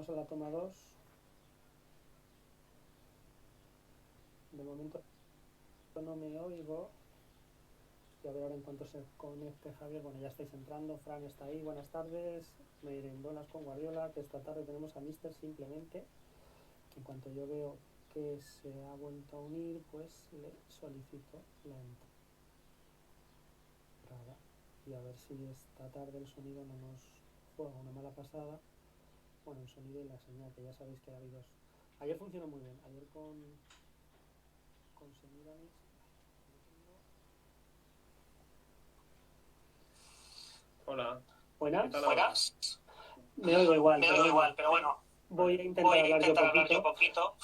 vamos a la toma 2. De momento no me oigo. Y a ver ahora en cuanto se conecte Javier. Bueno, ya estáis entrando. Fran está ahí. Buenas tardes. Merendolas con Guardiola. Que esta tarde tenemos a Mister simplemente. En cuanto yo veo que se ha vuelto a unir, pues le solicito la entrada. Y a ver si esta tarde el sonido no nos juega una mala pasada. Bueno, el sonido y la señal, que ya sabéis que ha habido. Ayer funcionó muy bien. Ayer con Semiramis. Hola. Buenas. ¿Qué tal ahora? Me oigo igual, pero bueno. Voy a intentar hablar yo poquito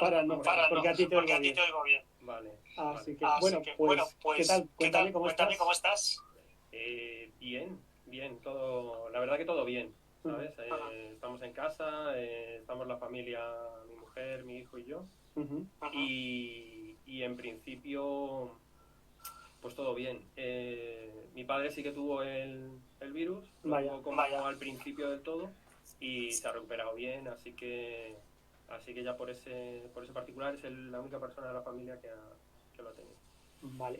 para no, porque a ti te oigo bien. Vale. Así Vale. que, pues, ¿qué tal? Cuéntame cómo estás. Bien, todo, la verdad que todo bien, ¿sabes? Estamos en casa, estamos la familia, mi mujer, mi hijo y yo, y en principio, pues todo bien. Mi padre sí que tuvo el virus, lo tuvo como al principio del todo, y se ha recuperado bien, así que ya por ese particular es la única persona de la familia que lo ha tenido. Vale,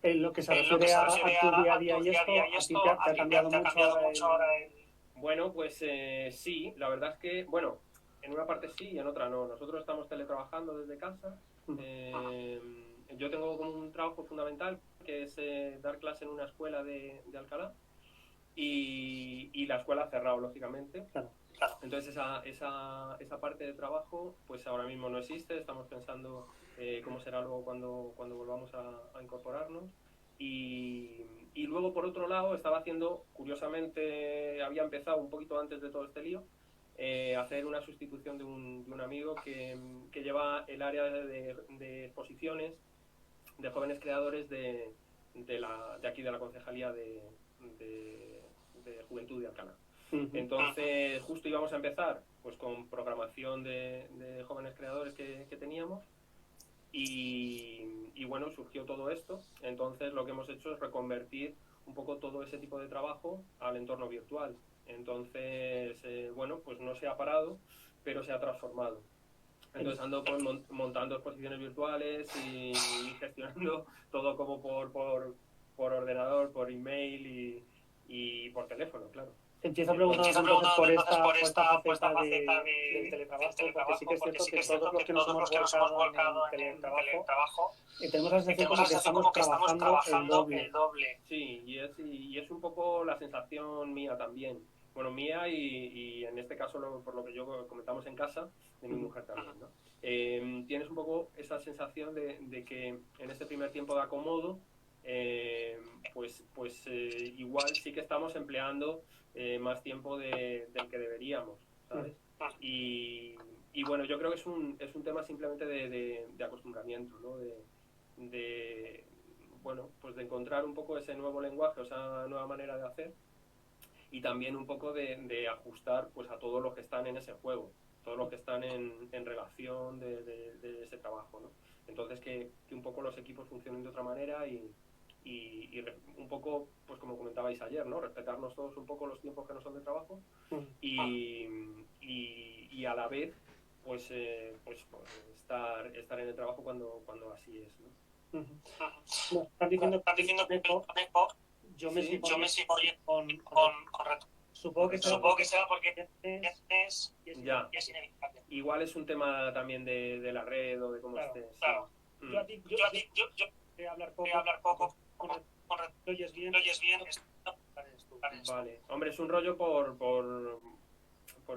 en lo que se refiere a tu día a día y esto, ¿a ti te ha cambiado mucho ahora el... Bueno, pues sí, la verdad es que, bueno, en una parte sí y en otra no. Nosotros estamos teletrabajando desde casa. Yo tengo como un trabajo fundamental que es dar clase en una escuela de Alcalá y la escuela ha cerrado, lógicamente. Claro. Entonces esa parte de trabajo pues ahora mismo no existe. Estamos pensando cómo será luego cuando volvamos a incorporarnos. Y luego, por otro lado, estaba haciendo, curiosamente, había empezado un poquito antes de todo este lío, hacer una sustitución de un amigo que lleva el área de exposiciones de jóvenes creadores de aquí de la Concejalía de Juventud de Alcalá. Entonces, justo íbamos a empezar pues con programación de jóvenes creadores que teníamos. Y bueno, surgió todo esto. Entonces lo que hemos hecho es reconvertir un poco todo ese tipo de trabajo al entorno virtual. Entonces, bueno, pues no se ha parado, pero se ha transformado. Entonces ando pues, montando exposiciones virtuales y gestionando todo como por ordenador, por email y por teléfono, claro. Empiezo preguntando entonces por esta faceta del teletrabajo, porque sí que es cierto que todos los que nos hemos volcado en el teletrabajo tenemos la sensación como que estamos trabajando el doble. Sí, y es un poco la sensación mía también. Bueno, mía y en este caso por lo que yo comentamos en casa, de mi mujer también, ¿no? Tienes un poco esa sensación de que en este primer tiempo de acomodo, pues igual sí que estamos empleando más tiempo del que deberíamos, ¿sabes? Y bueno, yo creo que es un tema simplemente de acostumbramiento, ¿no? Bueno, pues de encontrar un poco ese nuevo lenguaje, o esa nueva manera de hacer, y también un poco de ajustar pues a todos los que están en ese juego, todos los que están en relación de ese trabajo, ¿no? Entonces que un poco los equipos funcionen de otra manera y un poco, pues como comentabais ayer, ¿no? Respetarnos todos un poco los tiempos que no son de trabajo y a la vez pues estar en el trabajo cuando así es, ¿no? No, estás diciendo que yo me sigo oyendo con retorno. Supongo que será porque ya es inevitable. Igual es un tema también de la red o de cómo estés. Claro. Yo voy a hablar poco. ¿Oyes bien? Vale. Hombre, es un rollo por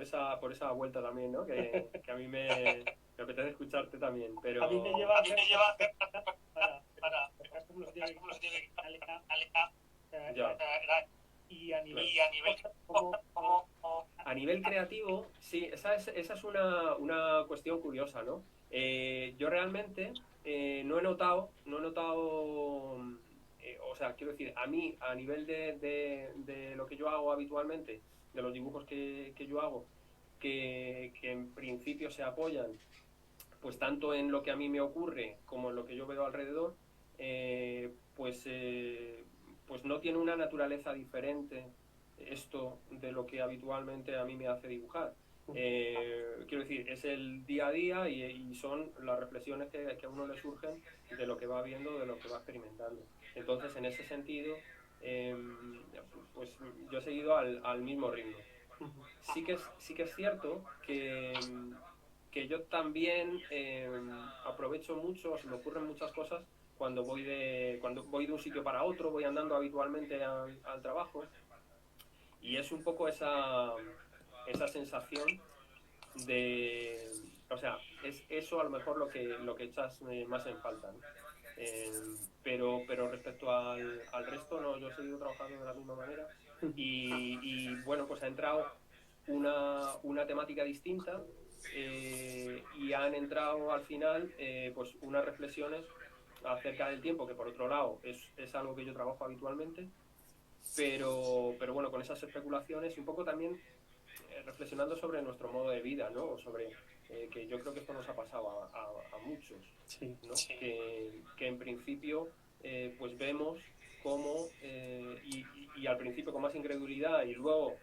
esa vuelta también, ¿no? Que a mí me apetece escucharte también, pero... A mí me lleva y a nivel a nivel creativo, sí, esa es una cuestión curiosa, ¿no? Yo realmente no he notado, o sea, quiero decir, a mí, a nivel de lo que yo hago habitualmente, de los dibujos que yo hago, que en principio se apoyan pues tanto en lo que a mí me ocurre como en lo que yo veo alrededor, pues no tiene una naturaleza diferente esto de lo que habitualmente a mí me hace dibujar. Quiero decir, es el día a día y son las reflexiones que a uno le surgen de lo que va viendo, de lo que va experimentando. Entonces, en ese sentido, pues yo he seguido al mismo ritmo. Sí que es cierto que yo también aprovecho mucho, se me ocurren muchas cosas cuando voy de un sitio para otro, voy andando habitualmente al trabajo, y es un poco esa sensación de, o sea, es eso a lo mejor lo que echas más en falta, ¿no? Eh, pero respecto al resto, no, yo he seguido trabajando de la misma manera y bueno, pues ha entrado una temática distinta y han entrado al final pues unas reflexiones acerca del tiempo, que por otro lado es algo que yo trabajo habitualmente, pero bueno, con esas especulaciones y un poco también reflexionando sobre nuestro modo de vida, ¿no? O sobre que yo creo que esto nos ha pasado a muchos, Sí. ¿no? Que en principio pues vemos cómo, y al principio con más incredulidad y luego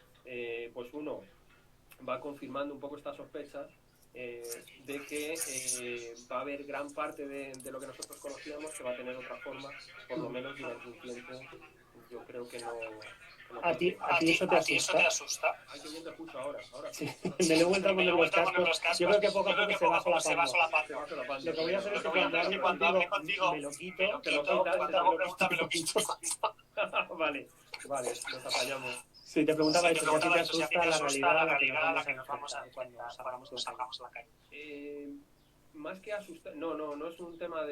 pues uno va confirmando un poco estas sospechas de que va a haber gran parte de lo que nosotros conocíamos que va a tener otra forma, por lo menos durante un tiempo, yo creo que no ¿A ti eso te asusta? Ay, qué bien te escucho ahora Sí, sí. me lo he vuelto a poner los cascos. Yo creo que poco a poco se va solapando. Se va solapando. Lo que voy a hacer es que cuando hable contigo me lo quito Te y lo cuando quitas, te hago preguntas me lo quito. Vale, nos apañamos. Sí, te preguntaba eso, si a ti te asusta la realidad a a la la que que nos nos vamos a enfrentar enfrentar cuando cuando salgamos salgamos de a la calle. Más que asustar, no es un tema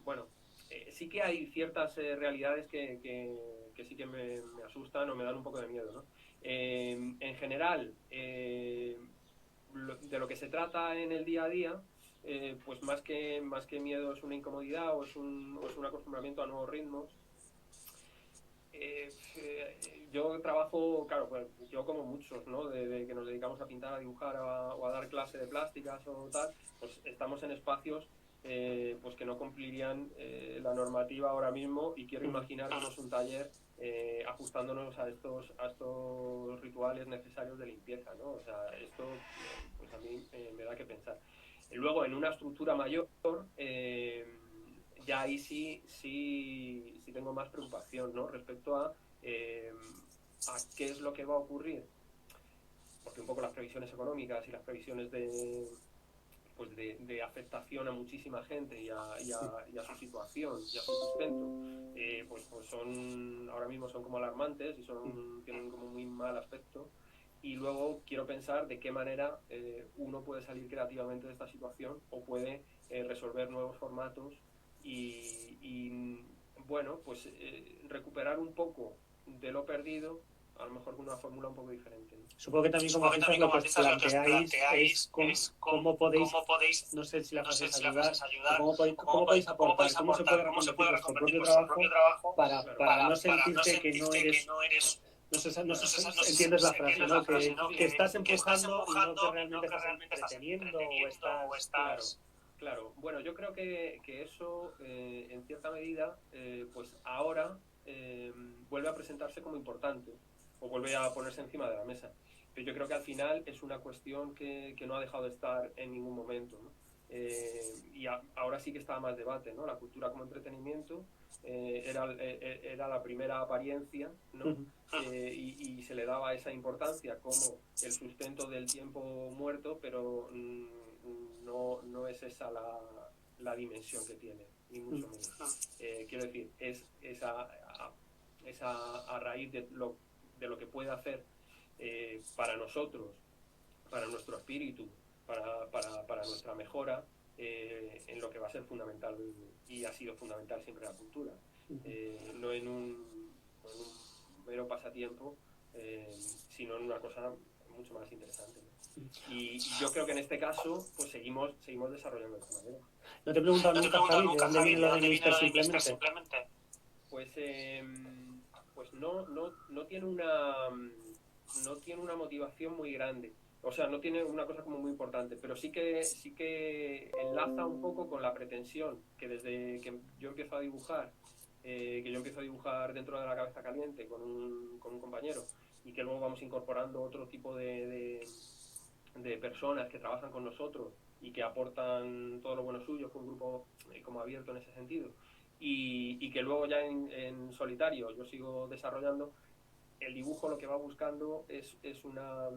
bueno, sí que hay ciertas realidades que sí que me asustan o me dan un poco de miedo, ¿no? En general, de lo que se trata en el día a día, pues más que miedo es una incomodidad o es un acostumbramiento a nuevos ritmos. Yo trabajo, claro, pues yo como muchos, ¿no? De que nos dedicamos a pintar, a dibujar o a dar clase de plásticas o tal, pues estamos en espacios pues que no cumplirían la normativa ahora mismo, y quiero imaginar cómo es un taller ajustándonos a estos rituales necesarios de limpieza, ¿no? O sea, esto pues a mí me da que pensar. Luego, en una estructura mayor, ya ahí sí tengo más preocupación, ¿no? Respecto a qué es lo que va a ocurrir, porque un poco las previsiones económicas y las previsiones pues de afectación a muchísima gente y a su situación y a su sustento, pues son ahora mismo son como alarmantes y tienen como muy mal aspecto. Y luego quiero pensar de qué manera uno puede salir creativamente de esta situación o puede resolver nuevos formatos y bueno, pues recuperar un poco de lo perdido, a lo mejor con una fórmula un poco diferente, ¿no? Supongo que también como artistas lo que os planteáis es cómo podéis, no sé si la frase es ayudar, cómo podéis aportar, cómo se puede reconvertir vuestro propio trabajo para no sentirte que no eres, no sé si entiendes la frase, ¿no? Que estás empujando y no que realmente estás entreteniendo o estás... Claro. Bueno, yo creo que eso, en cierta medida, pues ahora vuelve a presentarse como importante o vuelve a ponerse encima de la mesa. Pero yo creo que al final es una cuestión que no ha dejado de estar en ningún momento, ¿no? Ahora sí que está más debate, ¿no? La cultura como entretenimiento era la primera apariencia, ¿no? Y se le daba esa importancia como el sustento del tiempo muerto, pero no es esa la dimensión que tiene, ni mucho menos. Quiero decir, es a raíz de lo que puede hacer para nosotros, para nuestro espíritu, para nuestra mejora, en lo que va a ser fundamental y ha sido fundamental siempre la cultura. No en un mero pasatiempo, sino en una cosa mucho más interesante, ¿no? Y yo creo que en este caso pues seguimos desarrollando de esta manera. ¿No te he preguntado nunca, Javi, de dónde viene lo de Mister simplemente? Pues no tiene una motivación muy grande. O sea, no tiene una cosa como muy importante, pero sí que enlaza un poco con la pretensión que desde que yo empiezo a dibujar, dentro de la cabeza caliente con un compañero, y que luego vamos incorporando otro tipo de personas que trabajan con nosotros y que aportan todo lo bueno suyo. Fue un grupo como abierto en ese sentido, y que luego ya en solitario yo sigo desarrollando. El dibujo lo que va buscando es una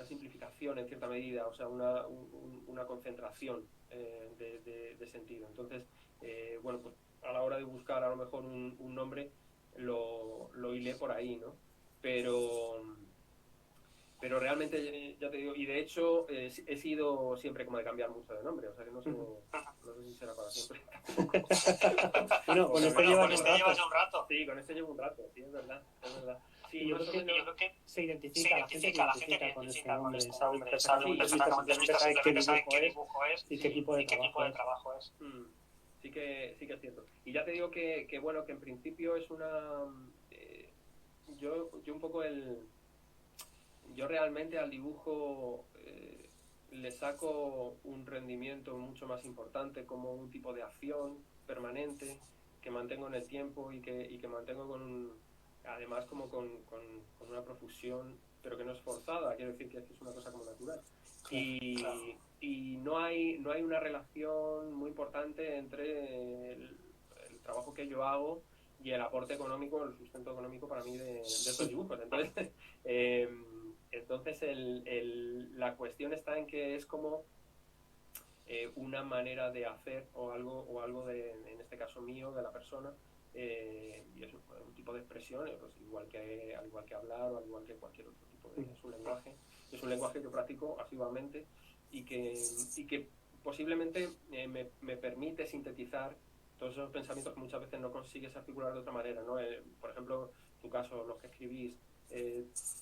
simplificación en cierta medida, o sea, una concentración de sentido. Entonces, bueno, pues a la hora de buscar a lo mejor un nombre, lo hilé por ahí, ¿no? Pero realmente, ya te digo, y de hecho he sido siempre como de cambiar mucho de nombre, o sea que no sé si será para siempre. Bueno, con este llevas un rato. Sí, con este llevo un rato, sí, es verdad. Sí, yo más o creo menos. que se identifica, la gente se identifica con este nombre, sabe Sí, simplemente sabe qué dibujo es y qué tipo de trabajo es. Sí que es cierto. Y ya te digo que bueno, que en principio es una... yo un poco yo realmente al dibujo le saco un rendimiento mucho más importante como un tipo de acción permanente que mantengo en el tiempo y que mantengo además como con una profusión, pero que no es forzada, quiero decir que es una cosa como natural. Y no hay una relación muy importante entre el trabajo que yo hago y el aporte económico, el sustento económico para mí de estos dibujos. Entonces la cuestión está en que es como una manera de hacer o algo en este caso mío, de la persona, y es un tipo de expresión, pues al igual que hablar o al igual que cualquier otro tipo de su lenguaje. Es un lenguaje que yo practico asiduamente y que posiblemente me permite sintetizar todos esos pensamientos que muchas veces no consigues articular de otra manera, ¿no? Por ejemplo, en tu caso, los que escribís,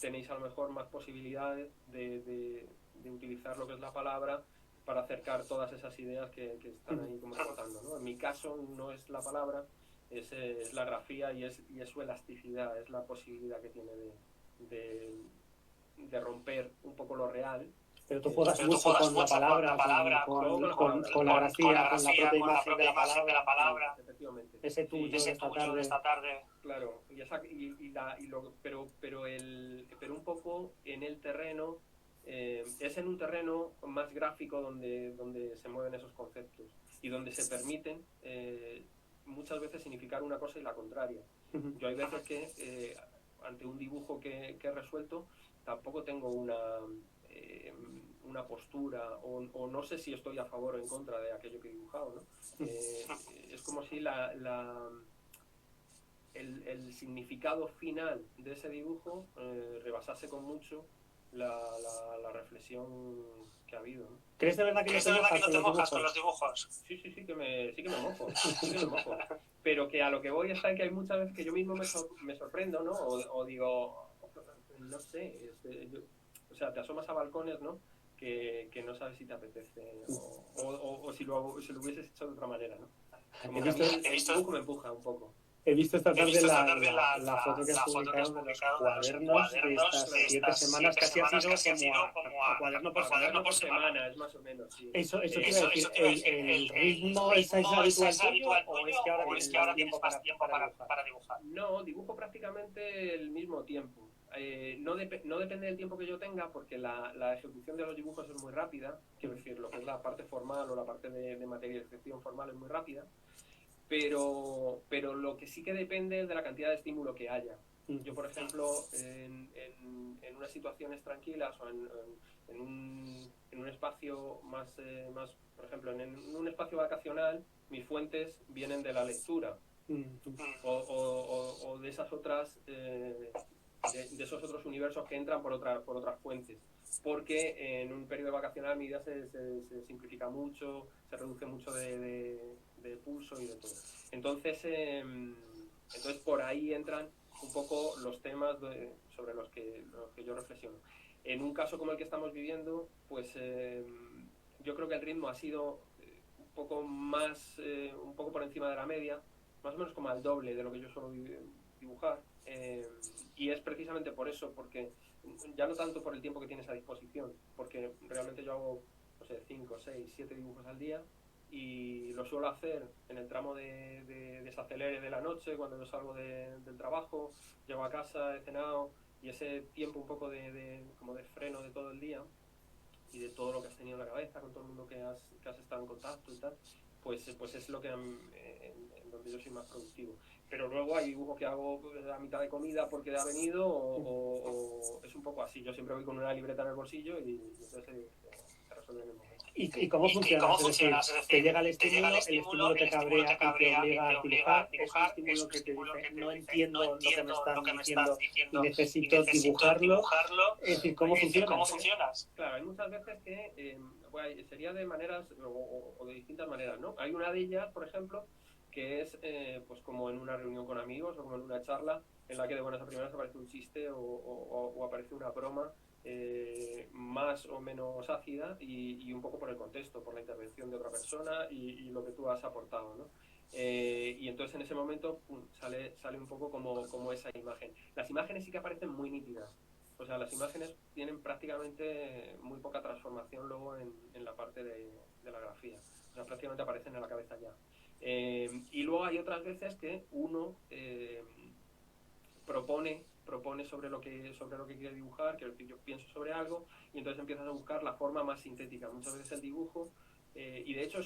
tenéis a lo mejor más posibilidades de utilizar lo que es la palabra para acercar todas esas ideas que están ahí como flotando, ¿no? En mi caso no es la palabra, es la grafía y es su elasticidad, es la posibilidad que tiene de romper un poco lo real. Pero tú juegas mucho con la palabra, con la grafía, con la propia imagen de la palabra. Efectivamente. Ese tuyo de esta tarde. Claro, pero un poco en el terreno, es en un terreno más gráfico donde se mueven esos conceptos y donde se permiten muchas veces significar una cosa y la contraria. Yo hay veces que ante un dibujo que he resuelto tampoco tengo una postura o no sé si estoy a favor o en contra de aquello que he dibujado, ¿no? Es como si el significado final de ese dibujo rebasase con mucho la reflexión que ha habido, ¿no? ¿Crees de verdad que no te mojas con los dibujos? Sí que me mojo, pero que a lo que voy está en que hay muchas veces que yo mismo me sorprendo, ¿no? O digo, no sé, o sea, te asomas a balcones, ¿no? Que no sabes si te apetece o si lo hubieses hecho de otra manera, ¿no? Como que a mí el dibujo me empuja un poco. He visto esta tarde la foto que has publicado de los cuadernos de estas 7 semanas, casi ha sido como a cuaderno por semana. Es más o menos, sí. Eso te iba a decir, ¿el ritmo es habitual tuyo o es que ahora tienes más tiempo para dibujar? No, dibujo prácticamente el mismo tiempo. No depende del tiempo que yo tenga, porque la ejecución de los dibujos es muy rápida, quiero decir, lo que es la parte formal o la parte de materialización formal es muy rápida. Pero lo que sí que depende es de la cantidad de estímulo que haya. Yo, por ejemplo, en unas situaciones tranquilas o en un espacio más, por ejemplo, en un espacio vacacional, mis fuentes vienen de la lectura o de esas otras, de esos otros universos que entran por otras fuentes. Porque en un periodo vacacional mi vida se simplifica mucho, se reduce mucho de pulso y de todo. Entonces por ahí entran un poco los temas sobre los que yo reflexiono. En un caso como el que estamos viviendo, pues yo creo que el ritmo ha sido un poco más, un poco por encima de la media, más o menos como al doble de lo que yo suelo dibujar. Y es precisamente por eso, porque ya no tanto por el tiempo que tienes a disposición, porque realmente yo hago, no sé, 5, 6, 7 dibujos al día, y lo suelo hacer en el tramo de desacelere de la noche, cuando yo salgo del trabajo, llego a casa, he cenado, y ese tiempo un poco como de freno de todo el día y de todo lo que has tenido en la cabeza, con todo el mundo que has estado en contacto y tal, pues es lo que en donde yo soy más productivo. Pero luego hay dibujos que hago a mitad de comida porque ha venido o es un poco así. Yo siempre voy con una libreta en el bolsillo y entonces se resuelve en el momento. ¿Y cómo funciona? Es decir, te llega el estímulo te cabrea y te obliga a dibujar. Es un estímulo que te dice, no entiendo lo que me están diciendo y necesito dibujarlo. Es decir, ¿cómo funciona? Claro, hay muchas veces que sería de maneras o de distintas maneras, ¿no? Hay una de ellas, por ejemplo, que es pues como en una reunión con amigos o como en una charla en la que de buenas a primeras aparece un chiste o aparece una broma más o menos ácida y un poco por el contexto, por la intervención de otra persona y lo que tú has aportado, ¿no? Y entonces en ese momento sale un poco como esa imagen. Las imágenes sí que aparecen muy nítidas. O sea, las imágenes tienen prácticamente muy poca transformación luego en la parte de la grafía. O sea, prácticamente aparecen en la cabeza ya. Y luego hay otras veces que uno propone sobre lo que quiere dibujar, que yo pienso sobre algo, y entonces empiezas a buscar la forma más sintética. Muchas veces el dibujo, y de hecho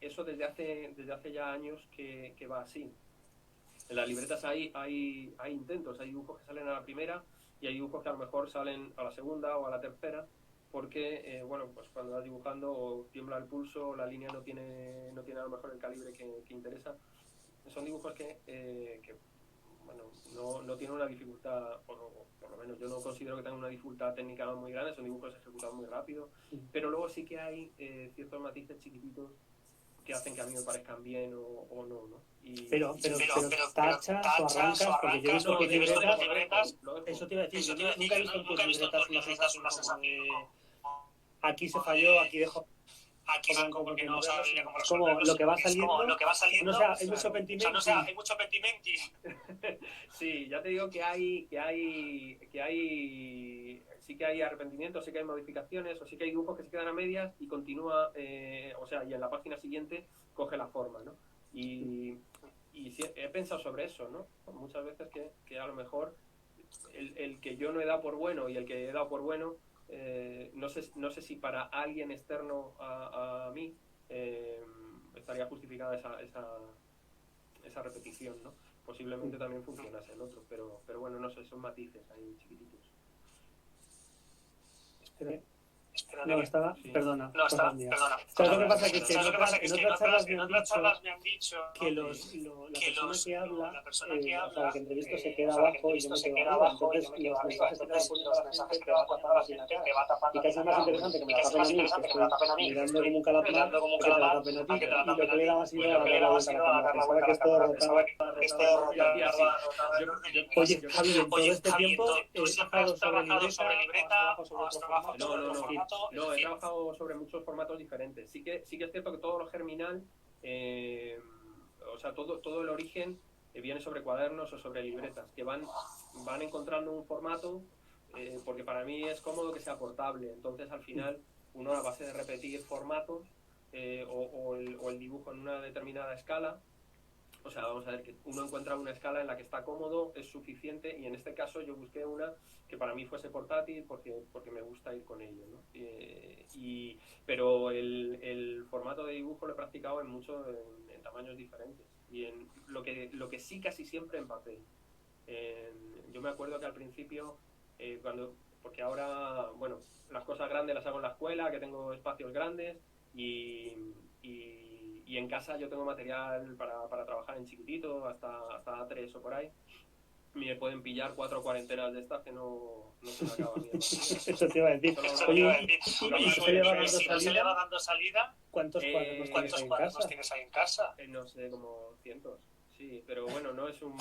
eso desde hace ya años que va así. En las libretas hay intentos, hay dibujos que salen a la primera y hay dibujos que a lo mejor salen a la segunda o a la tercera, porque bueno, pues cuando vas dibujando o tiembla el pulso, la línea no tiene a lo mejor el calibre que interesa. Son dibujos que bueno, no tienen una dificultad, por lo menos yo no considero que tengan una dificultad técnica muy grande, son dibujos ejecutados muy rápido, pero luego sí que hay ciertos matices chiquititos que hacen que a mí me parezcan bien o no, ¿no? Pero tachas o arrancas, porque yo he visto tus libretas, eso te iba a decir, yo nunca he visto en tus libretas una sensación como de aquí se falló, aquí dejo blanco porque no sabía cómo resolverlo. Como lo que va saliendo, no sé, hay mucho pentimenti. Sí, ya te digo que sí que hay arrepentimientos, sí que hay modificaciones, o sí que hay dibujos que se quedan a medias y continúa, o sea, y en la página siguiente coge la forma, ¿no? Y sí, he pensado sobre eso, ¿no? Muchas veces que a lo mejor el que yo no he dado por bueno y el que he dado por bueno, no sé si para alguien externo a mí estaría justificada esa repetición, ¿no? Posiblemente también funcionase el otro, pero bueno, no sé, son matices ahí chiquititos. Espera. No, estaba, Sí. perdona, cosas mías. ¿Sabes lo que pasa? Que en otras charlas me han dicho que la persona que habla, o sea, la que entrevisto se queda abajo y yo me quedo arriba. Entonces, los mensajes que te va poniendo la gente te va tapando así la cara. Y casi es más interesante que me la tapen a mí, que estoy mirando como un calamar, que te la tapen a ti. Y lo que le daba ha sido a dar la vuelta a la cámara. Pensaba que esto rotaba. Oye, Javi, en todo este tiempo, ¿has trabajado sobre libreta o has trabajado sobre otro formato? No, he trabajado sobre muchos formatos diferentes. Sí que es cierto que todo lo germinal, o sea, todo el origen viene sobre cuadernos o sobre libretas, que van encontrando un formato, porque para mí es cómodo que sea portable. Entonces, al final, uno a base de repetir formatos o el dibujo en una determinada escala, o sea, vamos a ver que uno encuentra una escala en la que está cómodo, es suficiente, y en este caso yo busqué una que para mí fuese portátil porque me gusta ir con ello, ¿no? Pero el formato de dibujo lo he practicado en tamaños diferentes y en lo que sí casi siempre en papel. Yo me acuerdo que al principio, porque ahora, bueno, las cosas grandes las hago en la escuela, que tengo espacios grandes y en casa yo tengo material para trabajar en chiquitito, hasta A3 o por ahí. Me pueden pillar 4 cuarentenas de estas que no se me acaba bien. Eso te iba a decir. Oye, ¿y se le va dando salida? ¿Cuántos cuadernos tienes ahí en casa? No sé, como cientos. Sí, pero bueno, no es un...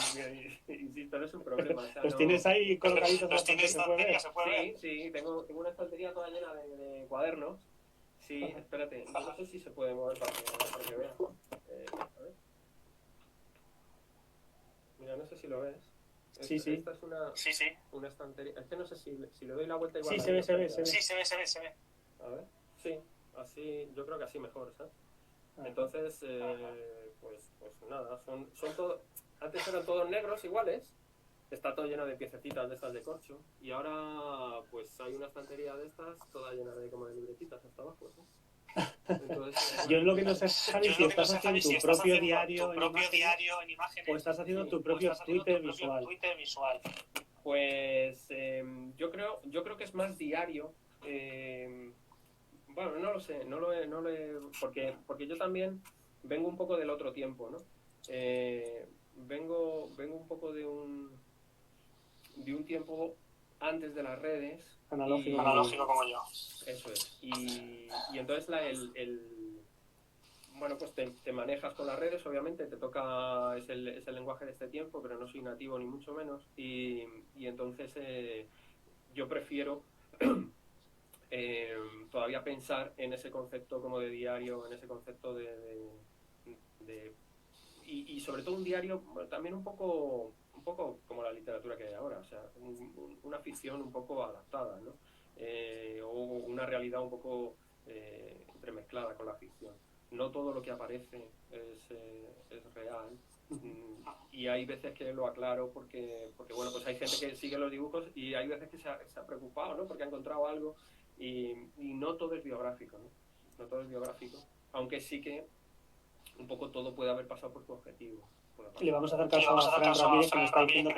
Insisto, no es un problema. O sea, ¿Los tienes ahí colocaditos bastante que se puede ver? Sí, tengo una estantería toda llena de cuadernos. Sí, espérate, yo no sé si se puede mover para que veas. A ver. Mira, no sé si lo ves. Sí. Esta es una estantería. Es que no sé si le doy la vuelta igual. Sí, se ve. A ver, sí, así, yo creo que así mejor, ¿sabes? Entonces, pues nada, son todo, antes eran todos negros iguales, está todo lleno de piececitas de estas de corcho, y ahora pues hay una estantería de estas toda llena de como de libretitas hasta abajo, ¿no? Entonces, Yo lo que no sé, Javi, si estás haciendo tu propio diario en imágenes o estás haciendo tu propio Twitter visual. Pues yo creo que es más diario. Bueno, no lo sé, porque yo también vengo un poco del otro tiempo, ¿no? Vengo un poco de un tiempo antes de las redes. Analógico como yo. Eso es. Y entonces bueno, pues te manejas con las redes, obviamente, es el lenguaje de este tiempo, pero no soy nativo ni mucho menos. Y entonces yo prefiero todavía pensar en ese concepto como de diario, en ese concepto de y sobre todo un diario también un poco como la literatura que hay ahora, o sea, una ficción un poco adaptada, ¿no? O una realidad un poco entremezclada con la ficción. No todo lo que aparece es real. Y hay veces que lo aclaro porque bueno, pues hay gente que sigue los dibujos y hay veces que se ha preocupado, ¿no? Porque ha encontrado algo y no todo es biográfico, ¿no? No todo es biográfico, aunque sí que un poco todo puede haber pasado por tu objetivo. Le vamos a hacer caso a Fran Ramírez, que nos está diciendo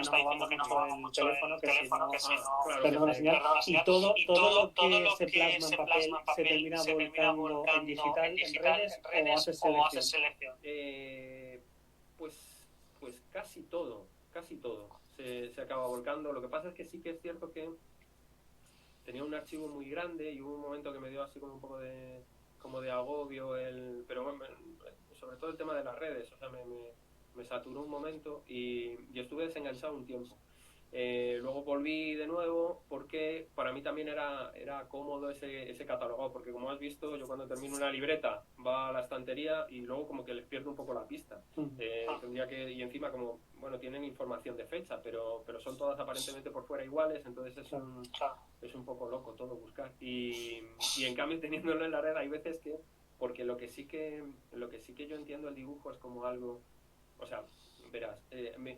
que no movamos mucho el teléfono, que si no perdemos la señal. Y todo lo que se plasma en papel se termina volcando en digital, en redes, o haces selección. Pues casi todo se acaba volcando. Lo que pasa es que sí que es cierto que tenía un archivo muy grande y hubo un momento que me dio así como un poco de agobio, pero bueno, sobre todo el tema de las redes, o sea, me saturó un momento y estuve desenganchado un tiempo. Luego volví de nuevo porque para mí también era cómodo ese catalogado, porque como has visto, yo cuando termino una libreta va a la estantería y luego como que les pierdo un poco la pista. Y encima como, bueno, tienen información de fecha, pero son todas aparentemente por fuera iguales, entonces es un poco loco todo buscar. Y en cambio teniéndolo en la red hay veces que, porque lo que sí que yo entiendo el dibujo es como algo, o sea, verás,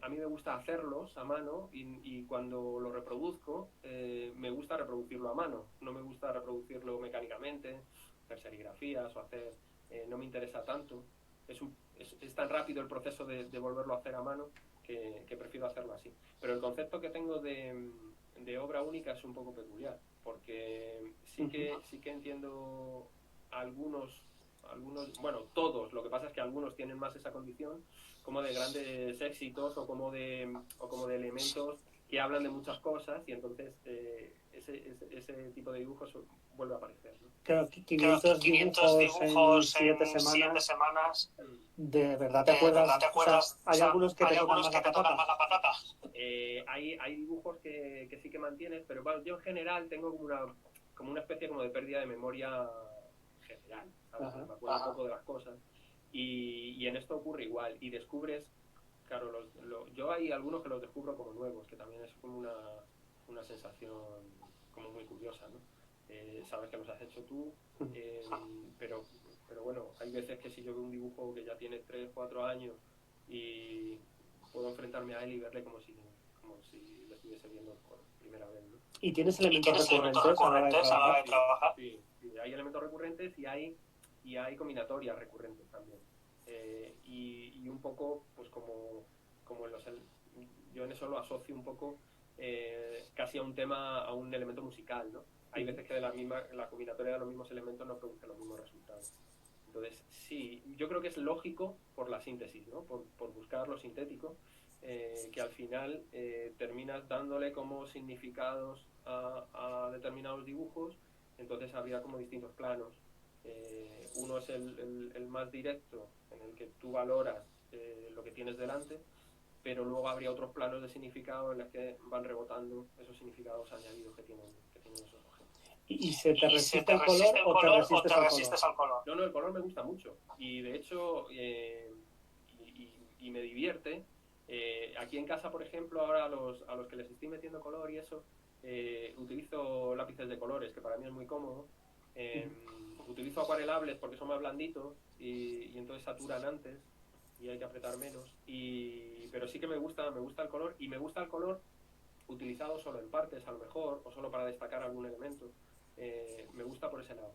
a mí me gusta hacerlos a mano y cuando lo reproduzco, me gusta reproducirlo a mano, no me gusta reproducirlo mecánicamente, hacer serigrafías o hacer, no me interesa tanto, es tan rápido el proceso de volverlo a hacer a mano que prefiero hacerlo así. Pero el concepto que tengo de obra única es un poco peculiar, porque sí que entiendo algunos, bueno, todos, lo que pasa es que algunos tienen más esa condición, como de grandes éxitos o como de elementos que hablan de muchas cosas y entonces ese tipo de dibujos vuelve a aparecer, ¿no? Claro, 500 dibujos en 7 semanas. ¿De verdad te acuerdas? O sea, ¿hay algunos que te tocan más la patata? Hay dibujos que sí que mantienes, pero bueno, yo en general tengo como una especie como de pérdida de memoria general, ¿sabes? Me acuerdo un poco de las cosas y en esto ocurre igual y descubres, claro, yo hay algunos que los descubro como nuevos, que también es como una sensación como muy curiosa, ¿no? Sabes que los has hecho tú, pero bueno, hay veces que si yo veo un dibujo que ya tiene 3, 4 años y puedo enfrentarme a él y verle como si lo estuviese viendo por primera vez, ¿no? ¿Y tienes elementos recurrentes a la hora de trabajar? Sí, hay elementos recurrentes y hay combinatorias recurrentes también. Y un poco, pues como yo en eso lo asocio un poco casi a un tema, a un elemento musical, ¿no? Hay veces que la combinatoria de los mismos elementos no produce los mismos resultados. Entonces, sí, yo creo que es lógico por la síntesis, ¿no? Por buscar lo sintético, que al final terminas dándole como significados a determinados dibujos, entonces habría como distintos planos. Uno es el más directo, en el que tú valoras lo que tienes delante, pero luego habría otros planos de significado en los que van rebotando esos significados añadidos que tienen esos objetos. ¿Y se te resiste el color o te resistes al color? No, el color me gusta mucho y de hecho y me divierte. Aquí en casa, por ejemplo, ahora a los que les estoy metiendo color y eso, utilizo lápices de colores, que para mí es muy cómodo. Utilizo acuarelables porque son más blanditos y entonces saturan antes y hay que apretar menos. Pero sí que me gusta el color, y me gusta el color utilizado solo en partes a lo mejor, o solo para destacar algún elemento. Me gusta por ese lado.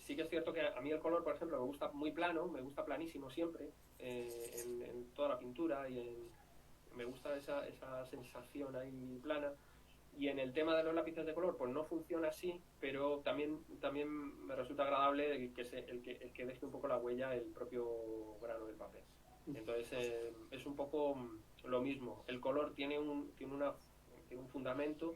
Sí que es cierto que a mí el color, por ejemplo, me gusta muy plano, me gusta planísimo siempre, en toda la pintura, me gusta esa sensación ahí plana. Y en el tema de los lápices de color, pues no funciona así, pero también me resulta agradable el que deje un poco la huella el propio grano del papel. Entonces es un poco lo mismo. El color tiene un fundamento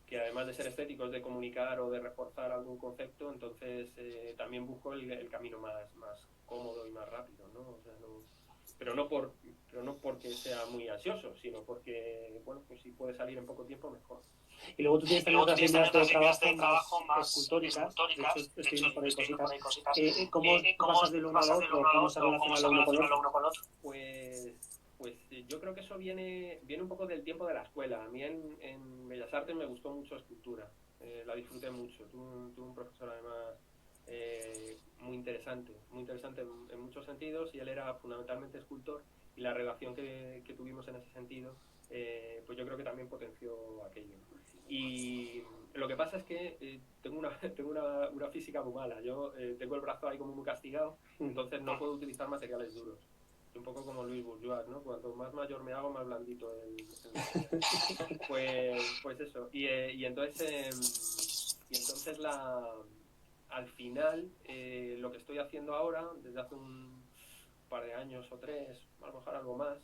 que, además de ser estético, es de comunicar o de reforzar algún concepto. Entonces también busco el camino más cómodo y más rápido, ¿no? O sea, pero no porque sea muy ansioso, sino porque, bueno, pues si puede salir en poco tiempo, mejor. Y luego tú tienes también otras líneas de trabajo más escultóricas. De hecho, escribimos por ahí cositas. ¿Cómo pasas de lo uno al otro? ¿Cómo se relaciona lo uno con lo otro? Pues yo creo que eso viene un poco del tiempo de la escuela. A mí en Bellas Artes me gustó mucho escultura. La disfruté mucho. Tuve un profesor, además, muy interesante en muchos sentidos, y él era fundamentalmente escultor, y la relación que tuvimos en ese sentido, pues yo creo que también potenció aquello. Y lo que pasa es que tengo una física muy mala. Yo tengo el brazo ahí como muy castigado, entonces no puedo utilizar materiales duros. Un poco como Luis Bourgeois, ¿no? Cuanto más mayor me hago, más blandito el material. Pues eso. Y entonces al final, lo que estoy haciendo ahora, desde hace un par de años o 3, a lo mejor algo más,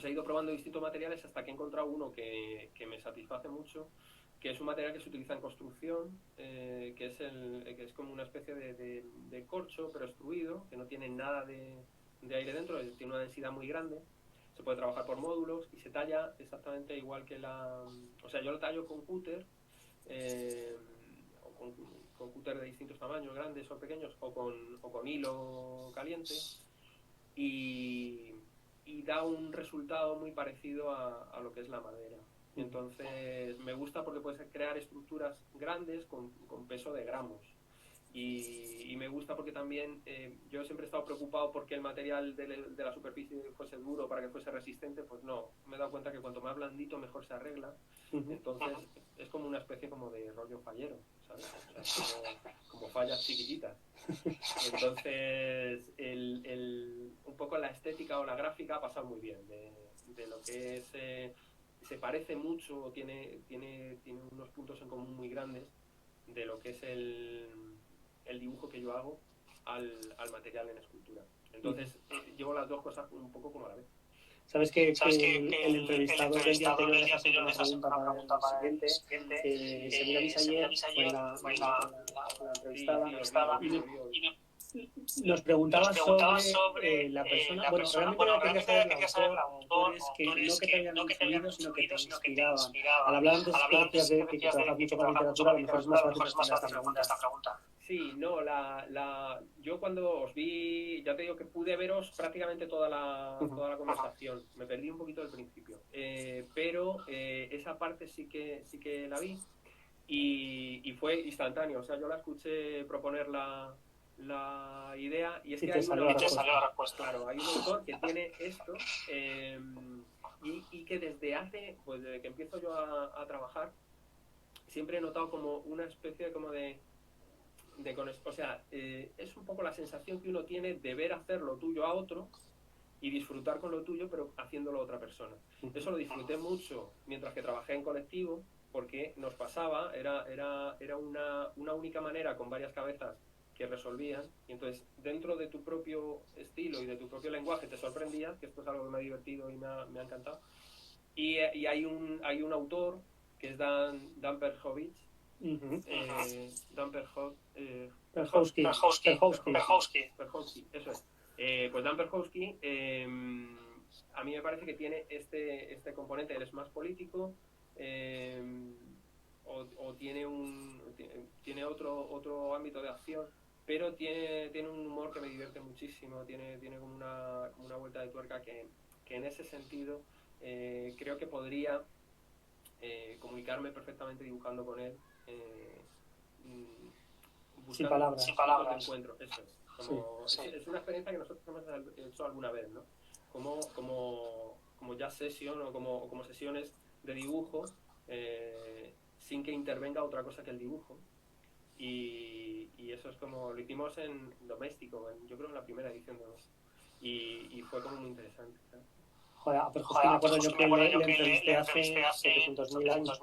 he ido probando distintos materiales hasta que he encontrado uno que me satisface mucho, que es un material que se utiliza en construcción, que es como una especie de corcho, pero extruido, que no tiene nada de aire dentro, tiene una densidad muy grande. Se puede trabajar por módulos y se talla exactamente igual que o sea, yo lo tallo con cúter, o con cúter de distintos tamaños, grandes o pequeños, o con hilo caliente, y da un resultado muy parecido a lo que es la madera. Entonces me gusta porque puedes crear estructuras grandes con peso de gramos. Y me gusta porque también yo siempre he estado preocupado porque el material de la superficie fuese duro para que fuese resistente. Pues no, me he dado cuenta que cuanto más blandito, mejor se arregla. Entonces es como una especie como de rollo fallero, ¿sabes? O sea, como fallas chiquititas. Entonces un poco la estética o la gráfica ha pasado muy bien de lo que es, se parece mucho, tiene unos puntos en común muy grandes de lo que es el dibujo que yo hago al material en escultura. Entonces llevo las dos cosas un poco como a la vez. Sabes que el entrevistador del día anterior les hace una pregunta para el siguiente. Semira Misayer fue la entrevistada, y nos preguntaba sobre la persona. Bueno, realmente quería saber la autores que no que te hayan influido, sino que te inspiraban. Al hablar antes que decías de que trabajas mucho con literatura, a lo mejor es más fácil responder esta pregunta. Sí, no, yo cuando os vi, ya te digo que pude veros prácticamente toda la conversación. Me perdí un poquito al principio, pero esa parte sí que la vi, y fue instantáneo. O sea, yo la escuché proponer la idea, y es que hay una respuesta. Claro, hay un autor que tiene esto, y que pues desde que empiezo yo a trabajar, siempre he notado como una especie como o sea, es un poco la sensación que uno tiene de ver hacer lo tuyo a otro y disfrutar con lo tuyo, pero haciéndolo a otra persona. Eso lo disfruté mucho mientras que trabajé en colectivo, porque nos pasaba, era una única manera con varias cabezas que resolvían, y entonces dentro de tu propio estilo y de tu propio lenguaje te sorprendías, que esto es algo que me ha divertido y me ha encantado. Y hay un autor que es Dan Perjovich, Dan Perjowski, eso es. Pues Dan Perjowski, a mí me parece que tiene este componente. Él es más político, o tiene otro ámbito de acción, pero tiene un humor que me divierte muchísimo, tiene como una vuelta de tuerca que en ese sentido creo que podría comunicarme perfectamente dibujando con él. Sin buscando palabras. puntos de encuentro, eso es. Como, Sí. es una experiencia que nosotros hemos hecho alguna vez, ¿no? Como jazz session o como sesiones de dibujo sin que intervenga otra cosa que el dibujo. Y eso es como, lo hicimos en Doméstico, yo creo en la primera edición de Doméstico. Y fue como muy interesante, ¿sabes? Joder, pero es que me acuerdo yo que le entrevisté hace 700.000 años.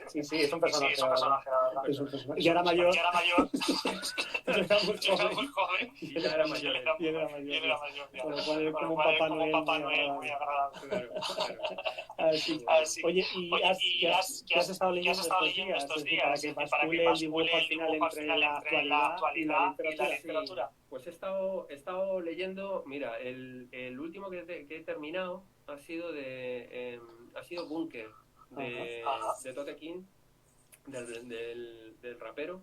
Sí, es un personaje, la verdad. Es un personaje. Y era mayor. Yo era muy joven. Y ya era mayor. Y era mayor. Con lo cual, como Papá Noel, muy agradable. Claro. Así. Oye, ¿qué has estado leyendo estos días? Para que bascule el dibujo al final entre la actualidad y la literatura. Pues he estado leyendo, mira, el último que he terminado ha sido Bunker, de Tote King, del rapero.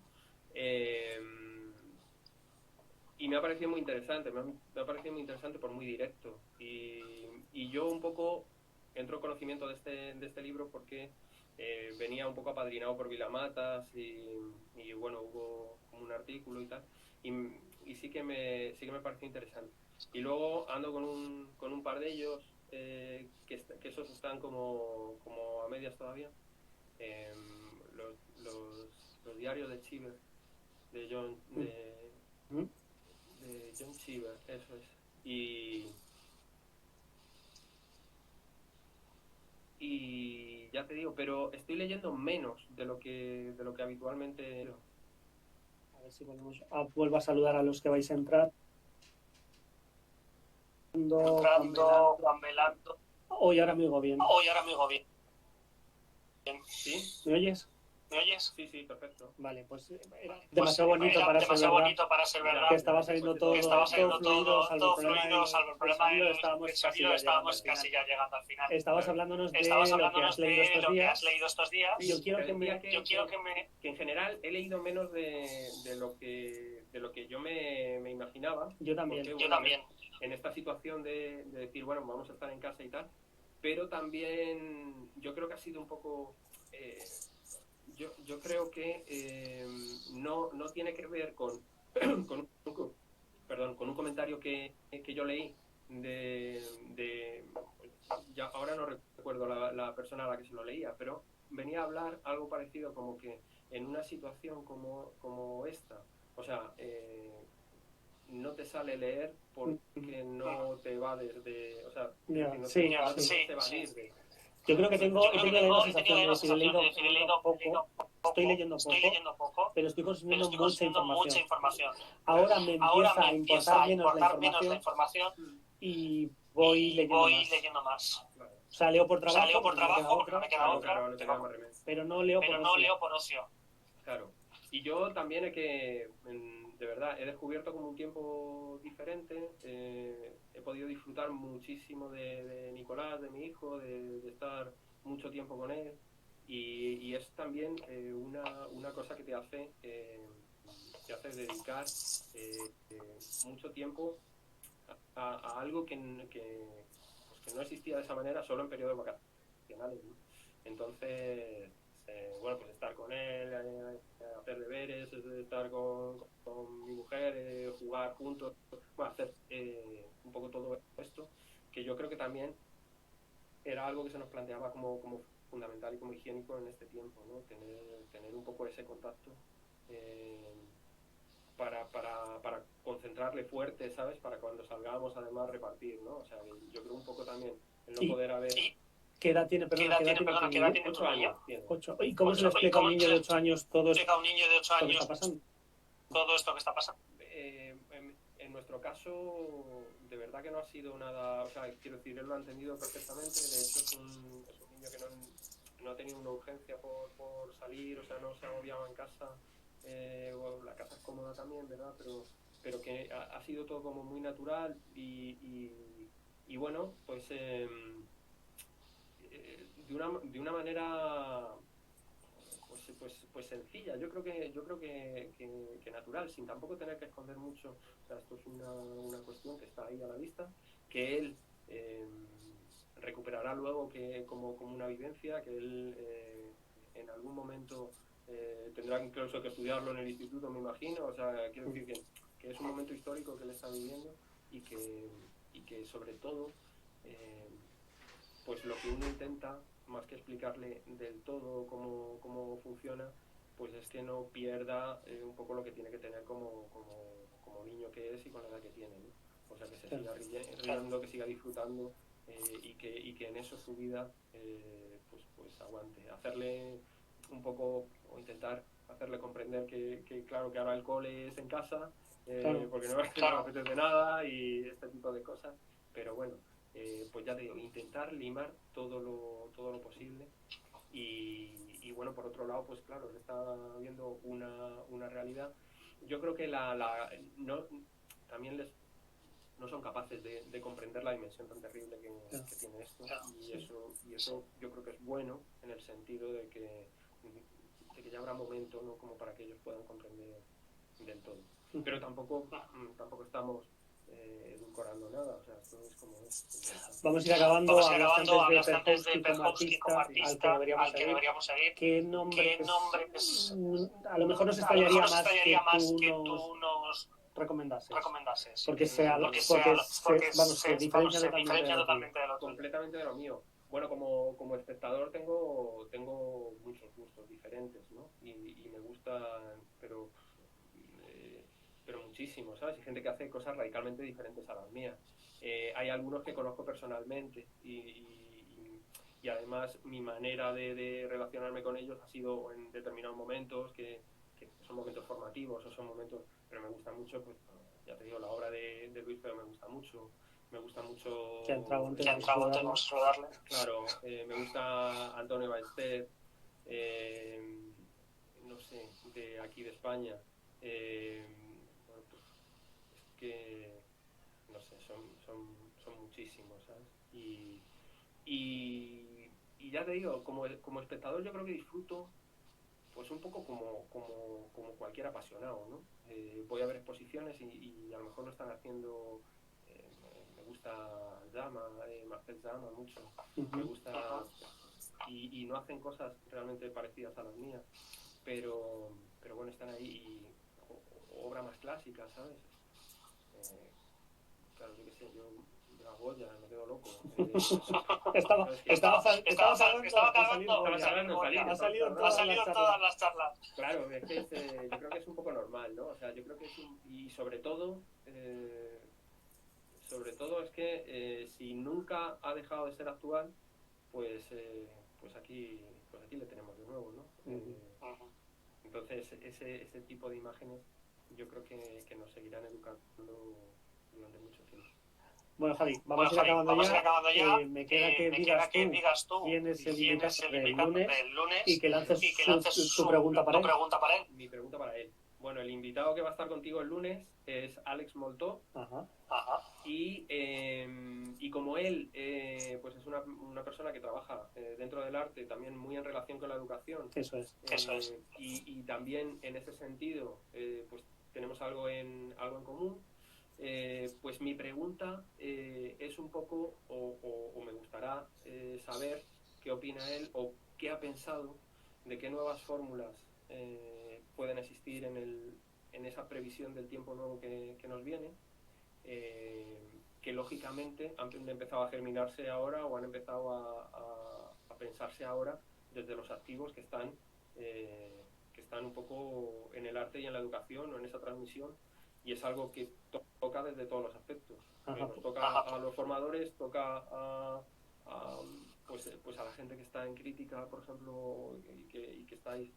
Y me ha parecido muy interesante, me ha parecido muy interesante por muy directo. Y yo un poco entro en conocimiento de este libro porque venía un poco apadrinado por Vilamatas y bueno, hubo como un artículo y tal. Y sí que me pareció interesante. Y luego ando con un par de ellos que esos están como a medias todavía. Los diarios de Cheever, de John Cheever, eso es. Y ya te digo, pero estoy leyendo menos de lo que habitualmente. A ver si vuelvo a saludar a los que vais a entrar. Juan Belando. Hoy ahora me oigo bien. ¿Sí? ¿Me oyes? Sí, perfecto. Vale, pues era demasiado bonito para ser verdad. Que estaba saliendo todo fluido, salvo el problema del sonido, estábamos casi ya llegando al final. Estabas hablándonos de lo que has leído estos días. Sí, yo quiero que en general he leído menos de lo que yo me imaginaba. Yo también. Porque, en esta situación de decir, bueno, vamos a estar en casa y tal, pero también yo creo que ha sido un poco... Yo creo que no tiene que ver con un comentario que yo leí ya ahora no recuerdo la persona a la que se lo leía, pero venía a hablar algo parecido como que en una situación como esta, o sea, no te sale leer porque no te va desde, o sea, no te evadir de... Yo creo que he tenido la sensación de decir, he leído poco, estoy leyendo poco, pero estoy consumiendo mucha información. Ahora me empieza a importar menos la información y voy leyendo más. O sea, leo por trabajo, porque no me queda otra, pero no leo por ocio. Claro. Y yo también de verdad, he descubierto como un tiempo diferente. He podido disfrutar muchísimo de Nicolás, de mi hijo, de estar mucho tiempo con él. Y es también una cosa que te hace dedicar mucho tiempo a algo que no existía de esa manera solo en periodos vacacionales, ¿no? Entonces, bueno, pues estar con él, hacer deberes, estar con mi mujer, jugar juntos, bueno, hacer un poco todo esto, que yo creo que también era algo que se nos planteaba como fundamental y como higiénico en este tiempo, ¿no? Tener un poco ese contacto para concentrarle fuerte, ¿sabes? Para cuando salgamos además repartir, ¿no? O sea, yo creo un poco también el no poder haber... ¿Qué edad tiene? Perdona, ¿qué edad tiene 8 años. 8. ¿Y cómo se le explica a un niño de 8 años todo esto que está pasando? Todo esto que está pasando. En nuestro caso, de verdad que no ha sido nada... O sea, quiero decir, él lo ha entendido perfectamente. De hecho, es un niño que no ha tenido una urgencia por salir, o sea, no se ha agobiado en casa. Bueno, la casa es cómoda también, ¿verdad? Pero que ha sido todo como muy natural y bueno, pues de una manera pues sencilla, yo creo que natural, sin tampoco tener que esconder mucho. O sea, esto es una cuestión que está ahí a la vista, que él recuperará luego como una vivencia, que él en algún momento tendrá incluso que estudiarlo en el instituto, me imagino. O sea, quiero decir que es un momento histórico que él está viviendo y que sobre todo, pues lo que uno intenta, más que explicarle del todo cómo funciona, pues es que no pierda un poco lo que tiene que tener como niño que es y con la edad que tiene, ¿no? O sea, que se siga riendo, que siga disfrutando y que en eso su vida pues aguante. Hacerle un poco, o intentar hacerle comprender que claro, que ahora el cole es en casa, porque no apetece nada y este tipo de cosas, pero bueno, pues ya te digo, intentar limar todo lo posible. Y bueno, por otro lado, pues claro, él está viendo una realidad. Yo creo que también no son capaces de comprender la dimensión tan terrible que tiene esto. Y eso yo creo que es bueno en el sentido de que ya habrá momento, ¿no?, como para que ellos puedan comprender del todo. Pero tampoco estamos edulcorando nada, o sea, esto es como es. Vamos a ir acabando. Hablas antes de Perhovsky como artista al que deberíamos seguir. ¿Qué nombres? A lo mejor nos estrellaría más que tú nos recomendases. Porque se diferencia totalmente de lo tuyo. Completamente de lo mío. Bueno, como espectador tengo muchos gustos diferentes, ¿no? Y me gustan, pero muchísimo, ¿sabes? Hay gente que hace cosas radicalmente diferentes a las mías. Hay algunos que conozco personalmente y además mi manera de relacionarme con ellos ha sido en determinados momentos que son momentos formativos o son momentos, pero me gusta mucho, pues ya te digo, la obra de Luis Feo me gusta mucho que ha entrado antes de darle. Claro, me gusta Antonio Ballester, no sé, de aquí de España. Bueno, pues es que no sé, son muchísimos, ¿sabes? Y ya te digo, como espectador yo creo que disfruto pues un poco como cualquier apasionado, ¿no? Voy a ver exposiciones y a lo mejor no están haciendo, me gusta Marcel Zama mucho, me gusta y no hacen cosas realmente parecidas a las mías, pero bueno, están ahí y obra más clásica, ¿sabes? Claro, yo qué sé, yo de la Goya me quedo loco. Estaba ha salido en todas las charlas. Claro, es que yo creo que es un poco normal, ¿no? O sea, yo creo que y sobre todo es que si nunca ha dejado de ser actual, pues aquí le tenemos de nuevo, ¿no? Entonces ese tipo de imágenes yo creo que nos seguirán educando durante mucho tiempo. Bueno, Javi, vamos a ir acabando ya. Me queda que digas tú quién es el invitado del lunes y que lances su pregunta para él. Mi pregunta para él. Bueno, el invitado que va a estar contigo el lunes es Alex Moltó. Y como él pues es una persona que trabaja dentro del arte, también muy en relación con la educación. Eso es. Y también en ese sentido pues tenemos algo en común. Pues mi pregunta es un poco, o me gustará saber qué opina él o qué ha pensado de qué nuevas fórmulas pueden existir en esa previsión del tiempo nuevo que nos viene, que lógicamente han empezado a germinarse ahora o han empezado a pensarse ahora desde los activos que están un poco en el arte y en la educación o en esa transmisión. Y es algo que toca desde todos los aspectos. Nos toca a los formadores, toca a la gente que está en crítica, por ejemplo, y que está ahí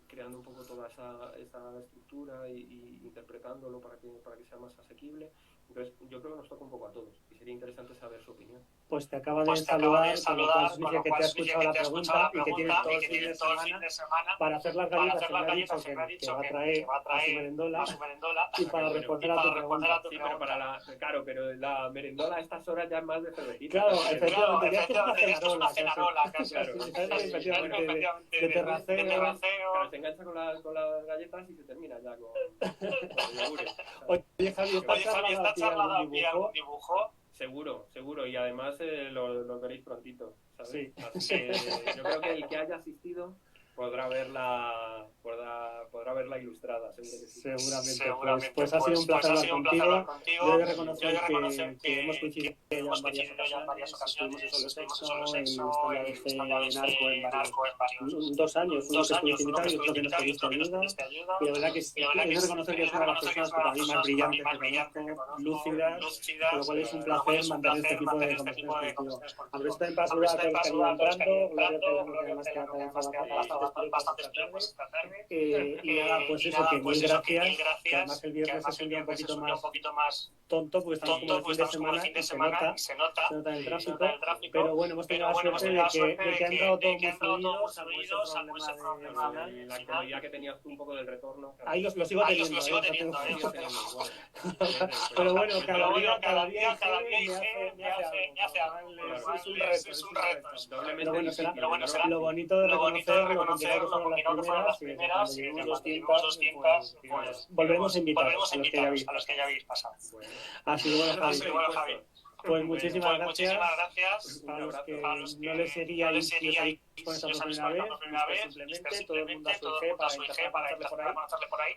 creando un poco toda esa estructura y interpretándolo para que sea más asequible. Entonces, yo creo que nos toca un poco a todos y sería interesante saber su opinión. Pues te acaba de saludar, con lo cual significa que te ha escuchado la pregunta y que tienes todo el fin de semana para hacer las galletas que me ha dicho que va a traer a su merendola y para responder a tu pregunta. Sí, pero la merendola a estas horas ya es más de cervecita. Claro, efectivamente, ya es una cenarola casi. Efectivamente, de terraceo. Claro, se engancha con las galletas y se termina ya con el yogures. Oye, Javi, ¿esta charla da algún dibujo? Seguro, y además lo veréis prontito, ¿sabes? Sí. Así que yo creo que el que haya asistido podrá verla ilustrada, seguro que sí. Seguramente. Pues ha sido un placer hablar contigo. Yo he de reconocer que hemos coincidido ya en varias ocasiones. Estuvimos en Solo Sexo, en Standard Narco en varios, 2 años. Uno que estuviste invitado y otro que nos pediste ayuda. Y la verdad que he de reconocer que es una de las personas que para mí más brillantes que conozco, lúcidas, con lo cual es un placer mantener este tipo de conversaciones contigo. Aprovecho también para saludar a todos los que han ido entrando. Gloria Telamo, que además te ha avanzado bastantes tiempos esta tarde. Y nada, pues eso, que mil gracias. Que además el viernes es un día un poquito más tonto, porque estamos como de fin de semana y se nota en el tráfico. Pero bueno, hemos tenido la suerte de que ha entrado todo muy fluido, salvo ese problema Y la comodidad que tenías tú un poco del retorno. Claro. Ahí lo sigo teniendo. Pero bueno, cada día me hace algo. Es un reto. Pero bueno, será lo bonito de reconocer lo complicado que fueron las primeras y cuando lleguemos 200, pues volveremos a invitar a los que ya habéis pasado. Así que bueno, Javi. Pues muchísimas gracias. Para los que no les seguíais y os habéis por esta primera vez, simplemente todo el mundo a su IG para intentar conocerle por ahí.